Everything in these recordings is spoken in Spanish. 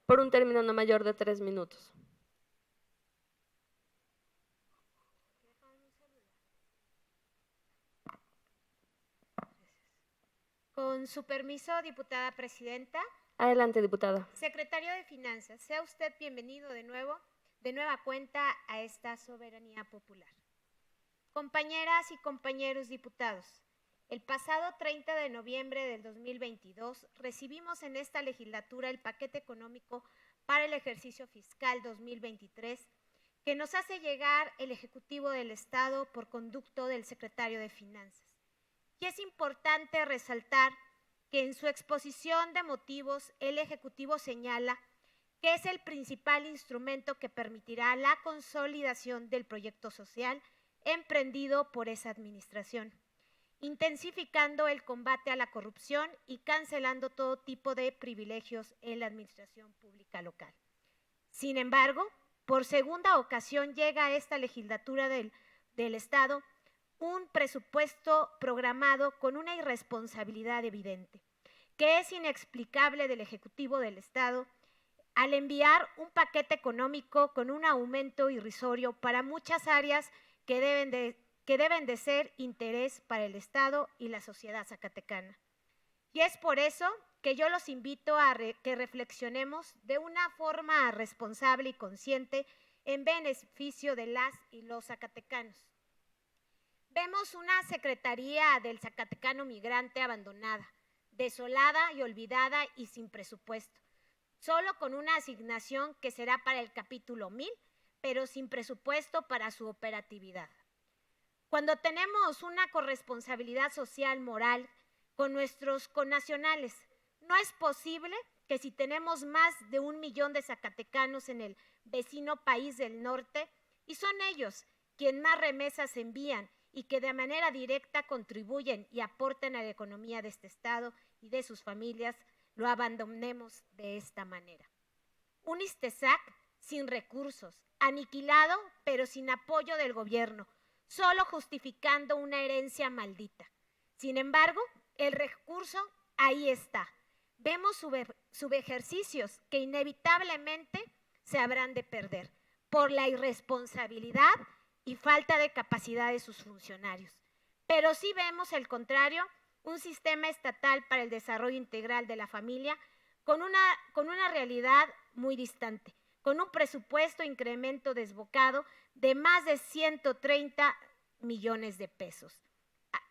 por un término no mayor de 3 minutos. Con su permiso, diputada presidenta. Adelante, diputada. Secretario de Finanzas, sea usted bienvenido de nueva cuenta a esta soberanía popular. Compañeras y compañeros diputados, el pasado 30 de noviembre del 2022 recibimos en esta legislatura el paquete económico para el ejercicio fiscal 2023 que nos hace llegar el Ejecutivo del Estado por conducto del Secretario de Finanzas. Y es importante resaltar que en su exposición de motivos el Ejecutivo señala que es el principal instrumento que permitirá la consolidación del proyecto social emprendido por esa administración, intensificando el combate a la corrupción y cancelando todo tipo de privilegios en la administración pública local. Sin embargo, por segunda ocasión llega a esta legislatura del Estado un presupuesto programado con una irresponsabilidad evidente, que es inexplicable del Ejecutivo del Estado al enviar un paquete económico con un aumento irrisorio para muchas áreas que deben de ser interés para el Estado y la sociedad zacatecana. Y es por eso que yo los invito a que reflexionemos de una forma responsable y consciente en beneficio de las y los zacatecanos. Vemos una Secretaría del Zacatecano migrante abandonada, desolada y olvidada y sin presupuesto, solo con una asignación que será para el capítulo 1000, pero sin presupuesto para su operatividad. Cuando tenemos una corresponsabilidad social moral con nuestros connacionales, no es posible que si tenemos más de 1 millón de zacatecanos en el vecino país del norte, y son ellos quienes más remesas envían y que de manera directa contribuyen y aportan a la economía de este estado y de sus familias, lo abandonemos de esta manera. Un ISTESAC sin recursos, aniquilado pero sin apoyo del gobierno, solo justificando una herencia maldita. Sin embargo, el recurso ahí está. Vemos subejercicios que inevitablemente se habrán de perder por la irresponsabilidad y falta de capacidad de sus funcionarios. Pero sí vemos el contrario, un sistema estatal para el desarrollo integral de la familia con una realidad muy distante, con un presupuesto incremento desbocado de más de 130 millones de pesos.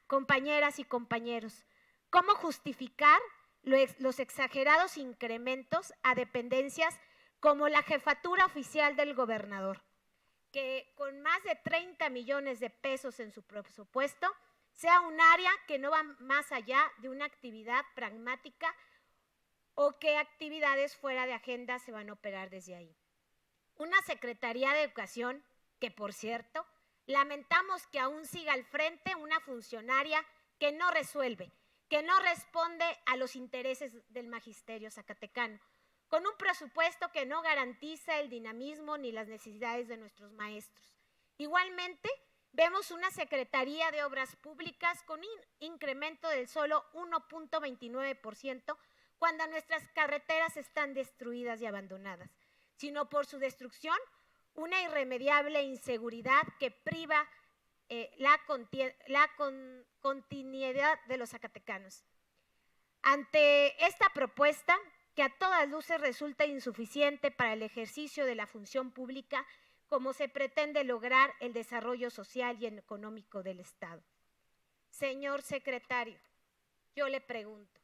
Compañeras y compañeros, ¿cómo justificar los exagerados incrementos a dependencias como la jefatura oficial del gobernador, que con más de 30 millones de pesos en su presupuesto, sea un área que no va más allá de una actividad pragmática o que actividades fuera de agenda se van a operar desde ahí? Una Secretaría de Educación que, por cierto, lamentamos que aún siga al frente una funcionaria que no resuelve, que no responde a los intereses del magisterio zacatecano, con un presupuesto que no garantiza el dinamismo ni las necesidades de nuestros maestros. Igualmente, vemos una Secretaría de Obras Públicas con un incremento del solo 1.29% cuando nuestras carreteras están destruidas y abandonadas, sino por su destrucción, una irremediable inseguridad que priva la continuidad de los zacatecanos. Ante esta propuesta, que a todas luces resulta insuficiente para el ejercicio de la función pública, como se pretende lograr el desarrollo social y económico del Estado. Señor secretario, yo le pregunto,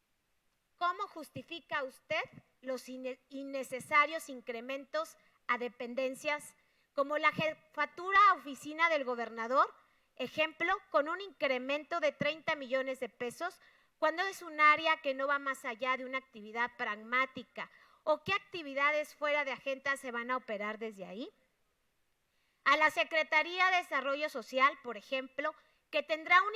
¿cómo justifica usted los innecesarios incrementos a dependencias como la jefatura oficina del gobernador, ejemplo, con un incremento de 30 millones de pesos, cuando es un área que no va más allá de una actividad pragmática? ¿O qué actividades fuera de agenda se van a operar desde ahí? A la Secretaría de Desarrollo Social, por ejemplo, que tendrá un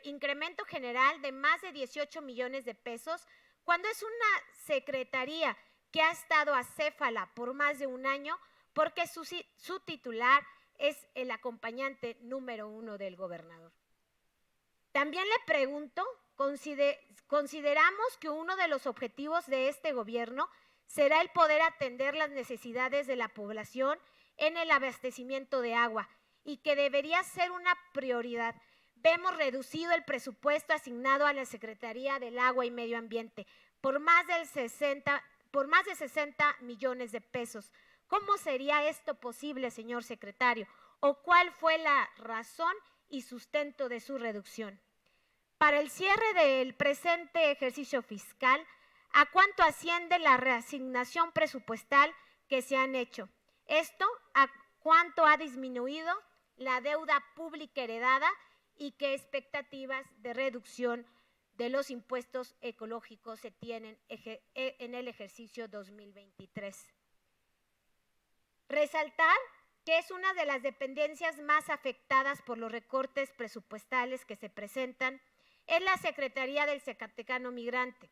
incremento general de más de 18 millones de pesos, cuando es una secretaría que ha estado acéfala por más de un año, porque su titular es el acompañante número 1 del gobernador. También le pregunto, ¿consideramos que uno de los objetivos de este gobierno será el poder atender las necesidades de la población en el abastecimiento de agua y que debería ser una prioridad. Vemos reducido el presupuesto asignado a la Secretaría del Agua y Medio Ambiente por más de 60 millones de pesos. ¿Cómo sería esto posible, señor secretario? ¿O cuál fue la razón y sustento de su reducción? Para el cierre del presente ejercicio fiscal, ¿a cuánto asciende la reasignación presupuestal que se han hecho? Esto, ¿a cuánto ha disminuido la deuda pública heredada y qué expectativas de reducción de los impuestos ecológicos se tienen en el ejercicio 2023? Resaltar que es una de las dependencias más afectadas por los recortes presupuestales que se presentan es la Secretaría del Zacatecano Migrante,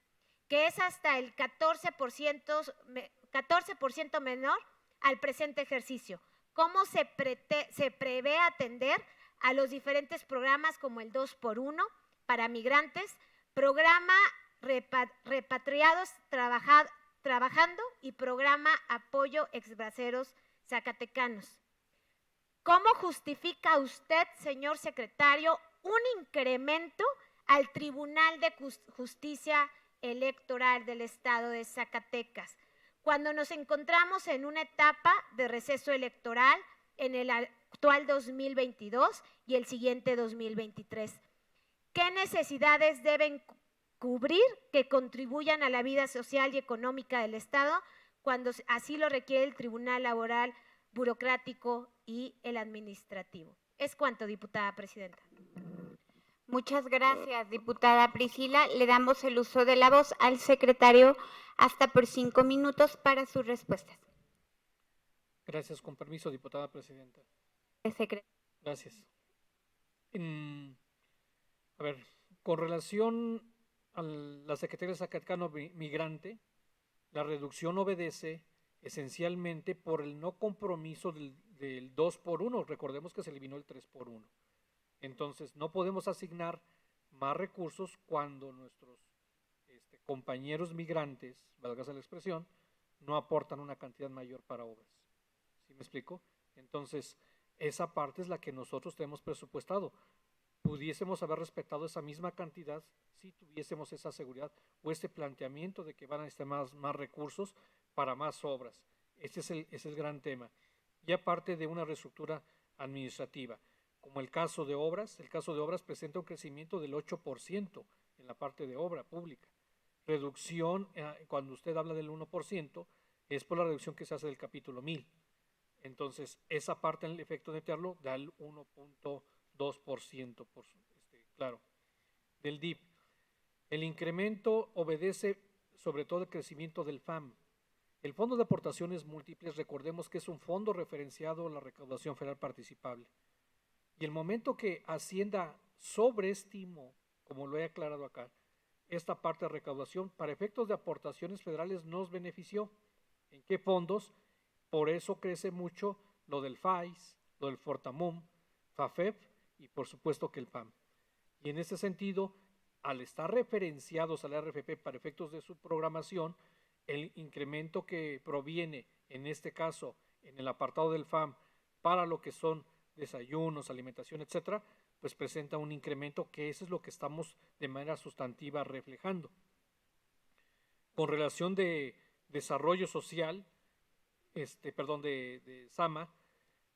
que es hasta el 14% menor al presente ejercicio. ¿Cómo se prevé atender a los diferentes programas como el 2x1 para migrantes, programa repatriados trabajando y programa apoyo exbraceros zacatecanos? ¿Cómo justifica usted, señor secretario, un incremento al Tribunal de Justicia Electoral del Estado de Zacatecas, cuando nos encontramos en una etapa de receso electoral en el actual 2022 y el siguiente 2023? ¿Qué necesidades deben cubrir que contribuyan a la vida social y económica del Estado cuando así lo requiere el Tribunal Laboral, Burocrático y el Administrativo? Es cuanto, diputada presidenta. Muchas gracias, diputada Priscila. Le damos el uso de la voz al secretario hasta por 5 minutos para sus respuestas. Gracias, con permiso, diputada presidenta. Gracias. A ver, con relación a la Secretaría de Zacatecano Migrante, la reducción obedece esencialmente por el no compromiso del 2x1. Recordemos que se eliminó el 3x1. Entonces, no podemos asignar más recursos cuando nuestros compañeros migrantes, válgase la expresión, no aportan una cantidad mayor para obras. ¿Sí me explico? Entonces, esa parte es la que nosotros tenemos presupuestado. Pudiésemos haber respetado esa misma cantidad si tuviésemos esa seguridad o este planteamiento de que van a necesitar más recursos para más obras. Ese es el gran tema. Y aparte de una reestructura administrativa, como el caso de obras presenta un crecimiento del 8% en la parte de obra pública. Reducción, cuando usted habla del 1%, es por la reducción que se hace del capítulo 1000. Entonces, esa parte en el efecto netearlo da el 1.2%, claro, del DIP. El incremento obedece sobre todo el crecimiento del FAM. El Fondo de Aportaciones Múltiples, recordemos que es un fondo referenciado a la recaudación federal participable. Y el momento que Hacienda sobreestimó, como lo he aclarado acá, esta parte de recaudación para efectos de aportaciones federales nos benefició. ¿En qué fondos? Por eso crece mucho lo del FAIS, lo del Fortamum, FAFEP y por supuesto que el PAM. Y en ese sentido, al estar referenciados al RFP para efectos de su programación, el incremento que proviene, en este caso, en el apartado del FAM, para lo que son desayunos, alimentación, etcétera, pues presenta un incremento que eso es lo que estamos de manera sustantiva reflejando. Con relación de desarrollo social, de SAMA,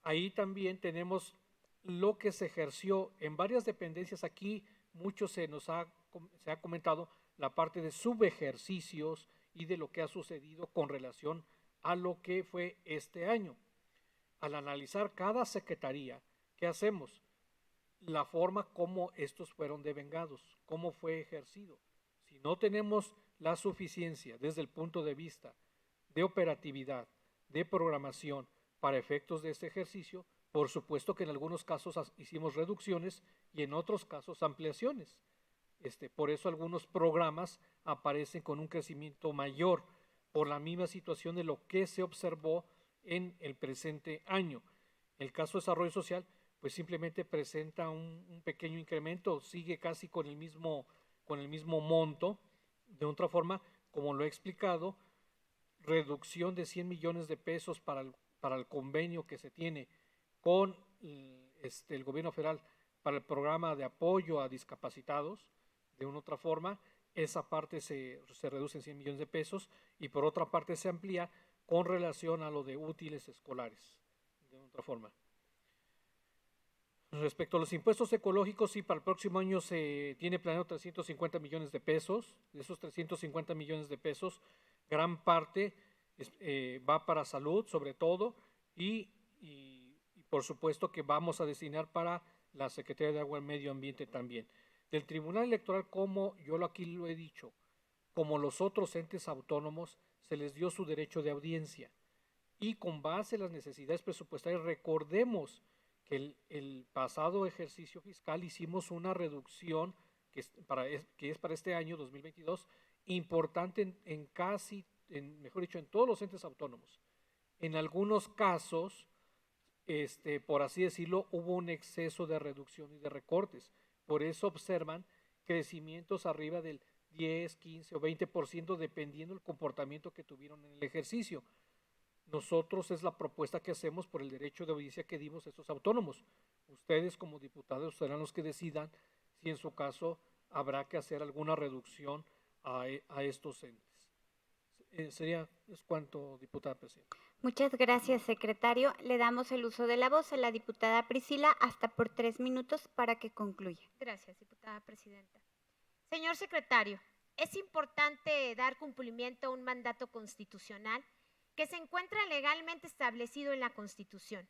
ahí también tenemos lo que se ejerció en varias dependencias. Aquí mucho se ha comentado la parte de subejercicios y de lo que ha sucedido con relación a lo que fue este año. Al analizar cada secretaría, ¿qué hacemos? La forma como estos fueron devengados, cómo fue ejercido. Si no tenemos la suficiencia desde el punto de vista de operatividad, de programación para efectos de este ejercicio, por supuesto que en algunos casos hicimos reducciones y en otros casos ampliaciones. Por eso algunos programas aparecen con un crecimiento mayor por la misma situación de lo que se observó en el presente año. El caso de desarrollo social, pues simplemente presenta un pequeño incremento, sigue casi con el mismo monto. De otra forma, como lo he explicado, reducción de 100 millones de pesos para el convenio que se tiene con el gobierno federal para el programa de apoyo a discapacitados, de una u otra forma, esa parte se reduce en 100 millones de pesos y por otra parte se amplía con relación a lo de útiles escolares, de otra forma. Respecto a los impuestos ecológicos, sí, para el próximo año se tiene planeado 350 millones de pesos. De esos 350 millones de pesos, gran parte va para salud, sobre todo, y por supuesto que vamos a destinar para la Secretaría de Agua y Medio Ambiente también. Del Tribunal Electoral, como yo aquí lo he dicho, como los otros entes autónomos, se les dio su derecho de audiencia. Y con base en las necesidades presupuestarias, recordemos que el pasado ejercicio fiscal hicimos una reducción que es para este año 2022 importante mejor dicho, en todos los entes autónomos. En algunos casos, por así decirlo, hubo un exceso de reducción y de recortes. Por eso observan crecimientos arriba del 10, 15 o 20% dependiendo del comportamiento que tuvieron en el ejercicio. Nosotros es la propuesta que hacemos por el derecho de audiencia que dimos a estos autónomos. Ustedes como diputados serán los que decidan si en su caso habrá que hacer alguna reducción a estos entes. Es cuanto, diputada presidenta. Muchas gracias, secretario. Le damos el uso de la voz a la diputada Priscila hasta por 3 minutos para que concluya. Gracias, diputada presidenta. Señor secretario, es importante dar cumplimiento a un mandato constitucional que se encuentra legalmente establecido en la Constitución,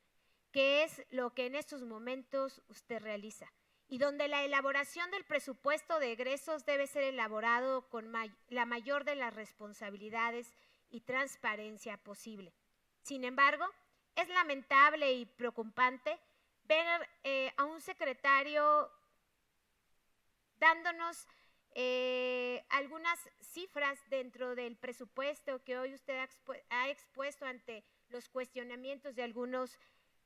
que es lo que en estos momentos usted realiza, y donde la elaboración del presupuesto de egresos debe ser elaborado con la mayor de las responsabilidades y transparencia posible. Sin embargo, es lamentable y preocupante ver a un secretario dándonos algunas cifras dentro del presupuesto que hoy usted ha expuesto ante los cuestionamientos de algunos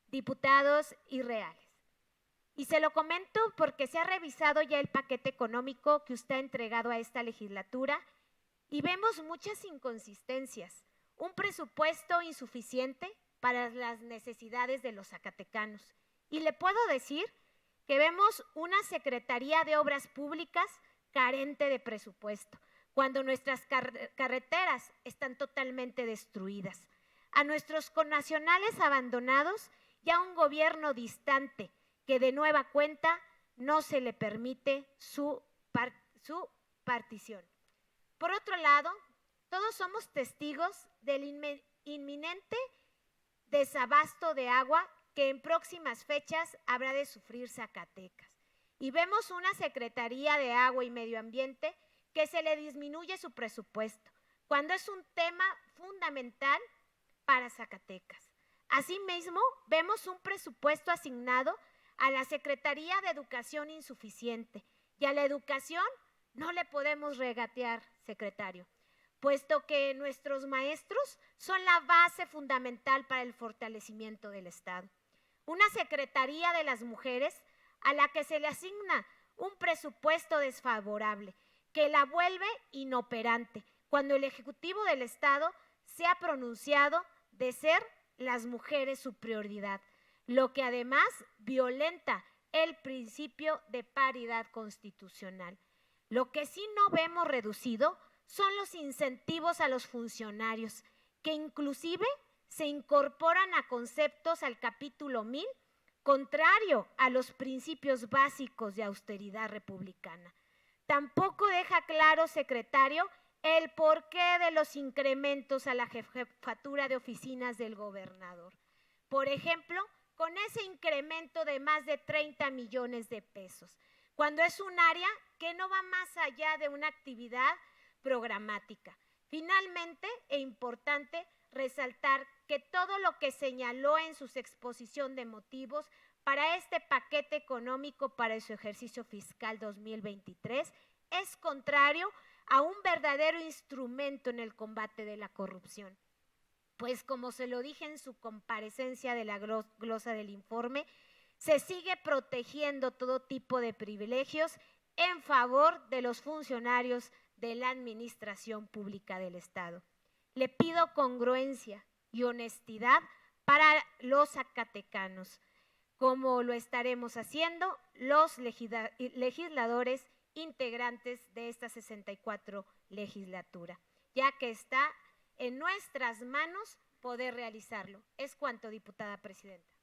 diputados irreales. Y se lo comento porque se ha revisado ya el paquete económico que usted ha entregado a esta legislatura y vemos muchas inconsistencias. Un presupuesto insuficiente para las necesidades de los zacatecanos. Y le puedo decir que vemos una Secretaría de Obras Públicas carente de presupuesto, cuando nuestras carreteras están totalmente destruidas. A nuestros connacionales abandonados y a un gobierno distante que de nueva cuenta no se le permite su partición. Por otro lado, todos somos testigos del inminente desabasto de agua que en próximas fechas habrá de sufrir Zacatecas. Y vemos una Secretaría de Agua y Medio Ambiente que se le disminuye su presupuesto, cuando es un tema fundamental para Zacatecas. Asimismo, vemos un presupuesto asignado a la Secretaría de Educación insuficiente, y a la educación no le podemos regatear, secretario, puesto que nuestros maestros son la base fundamental para el fortalecimiento del Estado. Una Secretaría de las Mujeres a la que se le asigna un presupuesto desfavorable, que la vuelve inoperante, cuando el Ejecutivo del Estado se ha pronunciado de ser las mujeres su prioridad, lo que además violenta el principio de paridad constitucional. Lo que sí no vemos reducido son los incentivos a los funcionarios, que inclusive se incorporan a conceptos al capítulo 1000, contrario a los principios básicos de austeridad republicana. Tampoco deja claro, secretario, el porqué de los incrementos a la jefatura de oficinas del gobernador. Por ejemplo, con ese incremento de más de 30 millones de pesos, cuando es un área que no va más allá de una actividad programática. Finalmente, e importante resaltar que todo lo que señaló en su exposición de motivos para este paquete económico para su ejercicio fiscal 2023 es contrario a un verdadero instrumento en el combate de la corrupción. Pues como se lo dije en su comparecencia de la glosa del informe, se sigue protegiendo todo tipo de privilegios en favor de los funcionarios de la Administración Pública del Estado. Le pido congruencia y honestidad para los zacatecanos, como lo estaremos haciendo los legisladores integrantes de esta 64 legislatura, ya que está en nuestras manos poder realizarlo. Es cuanto, diputada presidenta.